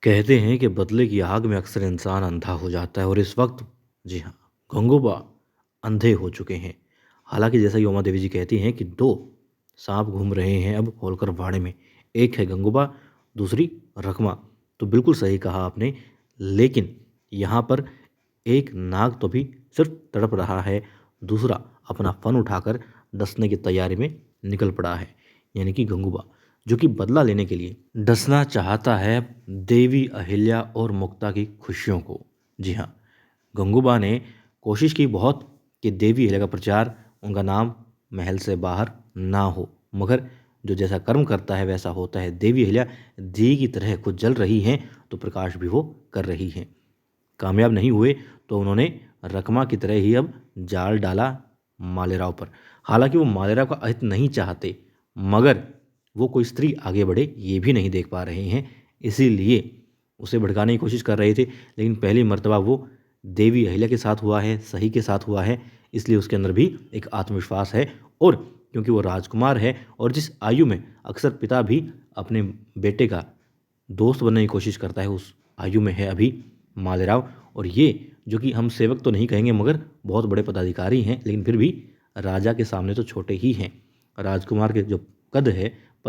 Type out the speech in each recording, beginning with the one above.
कहते हैं कि बदले की आग में अक्सर इंसान अंधा हो जाता है और इस वक्त जी हाँ गंगोबा अंधे हो चुके हैं। हालांकि जैसा कि उमा देवी जी कहती हैं कि दो सांप घूम रहे हैं अब होलकर वाड़े में, एक है गंगोबा, दूसरी रकमा। तो बिल्कुल सही कहा आपने। लेकिन यहाँ पर एक नाग तो भी सिर्फ तड़प रहा है, दूसरा अपना फन उठाकर डसने की तैयारी में निकल पड़ा है, यानी कि गंगूबा, जो कि बदला लेने के लिए डसना चाहता है देवी अहिल्या और मुक्ता की खुशियों को। जी हाँ, गंगूबा ने कोशिश की बहुत कि देवी अहिल्या का प्रचार, उनका नाम महल से बाहर ना हो, मगर जो जैसा कर्म करता है वैसा होता है। देवी अहिल्या दी की तरह खुद जल रही हैं तो प्रकाश भी वो कर रही हैं। कामयाब नहीं हुए तो उन्होंने रकमा की तरह ही अब जाल डाला मालेराव पर। हालांकि वो मालेराव का अहित नहीं चाहते, मगर वो कोई स्त्री आगे बढ़े ये भी नहीं देख पा रहे हैं, इसीलिए उसे भड़काने की कोशिश कर रहे थे। लेकिन पहली मर्तबा वो देवी अहिल्या के साथ हुआ है, सही के साथ हुआ है, इसलिए उसके अंदर भी एक आत्मविश्वास है। और क्योंकि वो राजकुमार है और जिस आयु में अक्सर पिता भी अपने बेटे का दोस्त बनने की कोशिश करता है, उस आयु में है अभी मालेराव। और ये जो कि हम सेवक तो नहीं कहेंगे मगर बहुत बड़े पदाधिकारी हैं, लेकिन फिर भी राजा के सामने तो छोटे ही हैं। राजकुमार के जो पद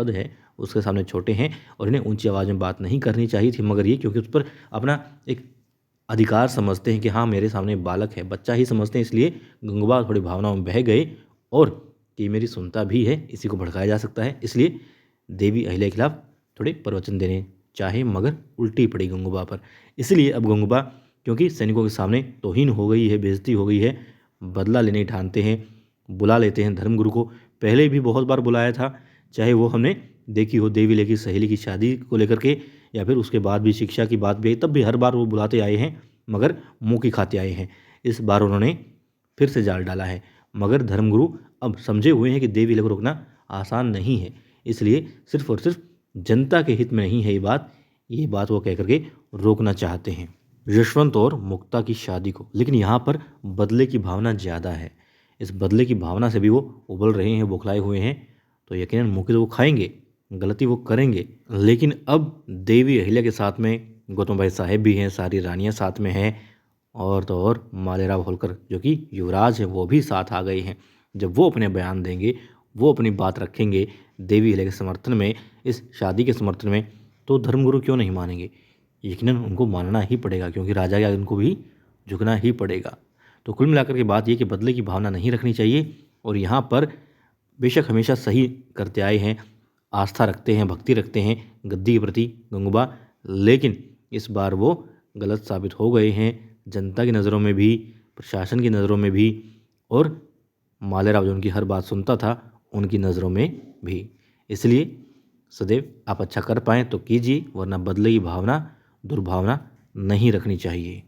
है उसके सामने छोटे हैं और इन्हें ऊंची आवाज़ में बात नहीं करनी चाहिए थी, मगर ये क्योंकि उस पर अपना एक अधिकार समझते हैं कि हाँ मेरे सामने बालक है, बच्चा ही समझते हैं, इसलिए गंगूबा थोड़ी भावनाओं में बह गए और कि मेरी सुनता भी है, इसी को भड़काया जा सकता है, इसलिए देवी अहिल्या के खिलाफ थोड़े प्रवचन देने चाहे, मगर उल्टी पड़ी गंगूबा पर। इसलिए अब गंगूबा क्योंकि सैनिकों के सामने तौहीन हो गई है, बेइज्जती हो गई है, बदला लेने ठानते हैं, बुला लेते हैं धर्मगुरु को। पहले भी बहुत बार बुलाया था, चाहे वो हमने देखी हो देवी लेकी सहेली की शादी को लेकर के, या फिर उसके बाद भी शिक्षा की बात भी आई, तब भी हर बार वो बुलाते आए हैं, मगर मुंह की खाते आए हैं। इस बार उन्होंने फिर से जाल डाला है, मगर धर्मगुरु अब समझे हुए हैं कि देवी को रोकना आसान नहीं है, इसलिए सिर्फ और सिर्फ जनता के हित में नहीं है ये बात वो कह करके रोकना चाहते हैं यशवंत और मुक्ता की शादी को। लेकिन यहाँ पर बदले की भावना ज़्यादा है, इस बदले की भावना से भी वो उबल रहे हैं, बौखलाए हुए हैं। तो यकीनन मुँह तो वो खाएंगे, गलती वो करेंगे। लेकिन अब देवी अहिल्या के साथ में गौतम भाई साहेब भी हैं, सारी रानियाँ साथ में हैं, और तो और मालेराव होलकर जो कि युवराज है वो भी साथ आ गए हैं। जब वो अपने बयान देंगे, वो अपनी बात रखेंगे देवी अहिल्या के समर्थन में, इस शादी के समर्थन में, तो धर्मगुरु क्यों नहीं मानेंगे? यकीनन उनको मानना ही पड़ेगा, क्योंकि राजा के आगे उनको भी झुकना ही पड़ेगा। तो कुल मिलाकर के बात ये कि बदले की भावना नहीं रखनी चाहिए। और यहाँ पर बेशक हमेशा सही करते आए हैं, आस्था रखते हैं, भक्ति रखते हैं गद्दी के प्रति गंगूबा, लेकिन इस बार वो गलत साबित हो गए हैं जनता की नज़रों में भी, प्रशासन की नज़रों में भी, और मालेराव जो उनकी हर बात सुनता था उनकी नज़रों में भी। इसलिए सदैव आप अच्छा कर पाएँ तो कीजिए, वरना बदले की भावना, दुर्भावना नहीं रखनी चाहिए।